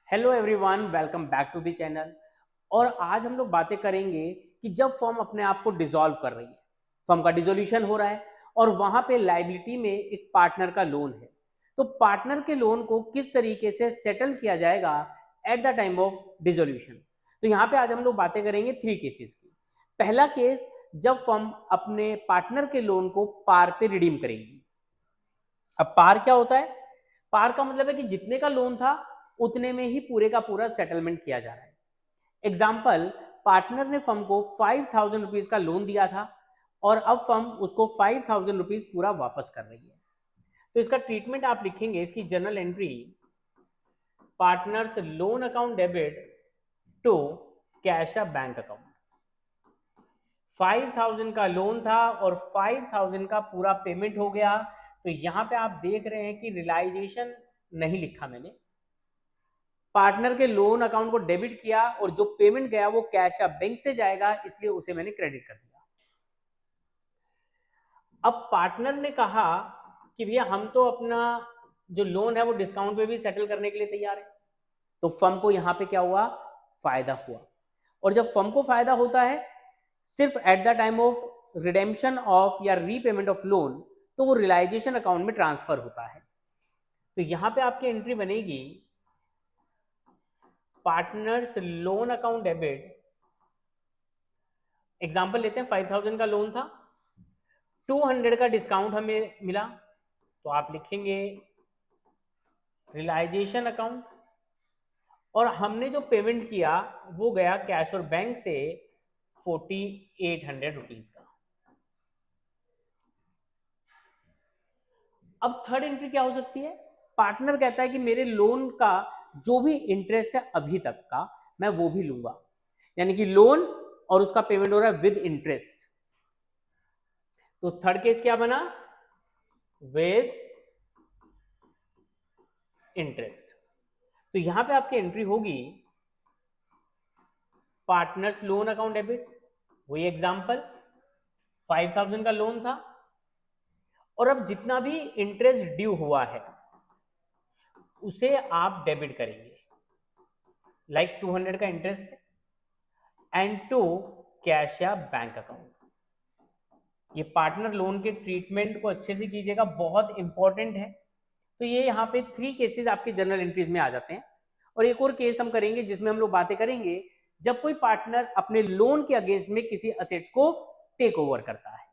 Hello everyone, welcome back to the channel. और आज हम लोग बातें करेंगे कि जब फर्म अपने आप को डिसॉल्व कर रही है, फर्म का डिसोल्यूशन हो रहा है और वहां पे लायबिलिटी में एक पार्टनर का लोन है, तो पार्टनर के लोन को किस तरीके से सेटल किया जाएगा at the time of dissolution. तो यहाँ पे आज हम लोग बातें करेंगे 3 केसेस की। पहला केस, जब फर्म अपने पार्टनर के लोन को पार पे रिडीम करेगी। अब पार क्या होता है? पार का मतलब है कि जितने का लोन था उतने में ही पूरे का पूरा सेटलमेंट किया जा रहा है। एग्जाम्पल, पार्टनर ने फर्म को 5,000 रुपीज का लोन दिया था और अब फर्म उसको 5,000 रुपीज पूरा वापस कर रही है। तो इसका ट्रीटमेंट आप लिखेंगे, इसकी journal entry, partners loan account debit to cash a bank account. 5,000 का लोन था और 5,000 का पूरा पेमेंट हो गया। तो यहां पे आप देख रहे हैं कि रियलाइजेशन नहीं लिखा मैंने, पार्टनर के लोन अकाउंट को डेबिट किया और जो पेमेंट गया वो कैश या बैंक से जाएगा, इसलिए उसे मैंने क्रेडिट कर दिया। अब पार्टनर ने कहा कि भैया हम तो अपना जो लोन है वो डिस्काउंट पे भी सेटल करने के लिए तैयार है। तो फर्म को यहां पे क्या हुआ? फायदा हुआ। और जब फर्म को फायदा होता है सिर्फ at the time of redemption of या रीपेमेंट ऑफ लोन, तो वो रियलाइजेशन अकाउंट में ट्रांसफर होता है। तो यहां पे आपकी एंट्री बनेगी, partners loan account debit. Example लेते हैं, 5,000 का लोन था, 200 का डिस्काउंट हमें मिला, तो आप लिखेंगे रियलाइजेशन अकाउंट, और हमने जो पेमेंट किया वो गया कैश और बैंक से 4,800 रुपीज का। अब थर्ड एंट्री क्या हो सकती है? पार्टनर कहता है कि मेरे लोन का जो भी इंटरेस्ट है अभी तक का मैं वो भी लूंगा, यानी कि लोन और उसका पेमेंट हो रहा है विद इंटरेस्ट। तो थर्ड केस क्या बना? With interest. तो यहां पे आपकी एंट्री होगी पार्टनर्स लोन अकाउंट डेबिट। वही एग्जांपल, 5,000 का लोन था और अब जितना भी इंटरेस्ट ड्यू हुआ है उसे आप डेबिट करेंगे, लाइक 200 का इंटरेस्ट एंड टू कैश या बैंक अकाउंट। ये पार्टनर लोन के ट्रीटमेंट को अच्छे से कीजिएगा, बहुत इंपॉर्टेंट है। तो ये यहाँ पे 3 केसेस आपके जर्नल एंट्रीज में आ जाते हैं। और एक और केस हम करेंगे जिसमें हम लोग बातें करेंगे जब कोई पार्टनर अपने लोन के अगेंस्ट में किसी असेट्स को टेक ओवर करता है।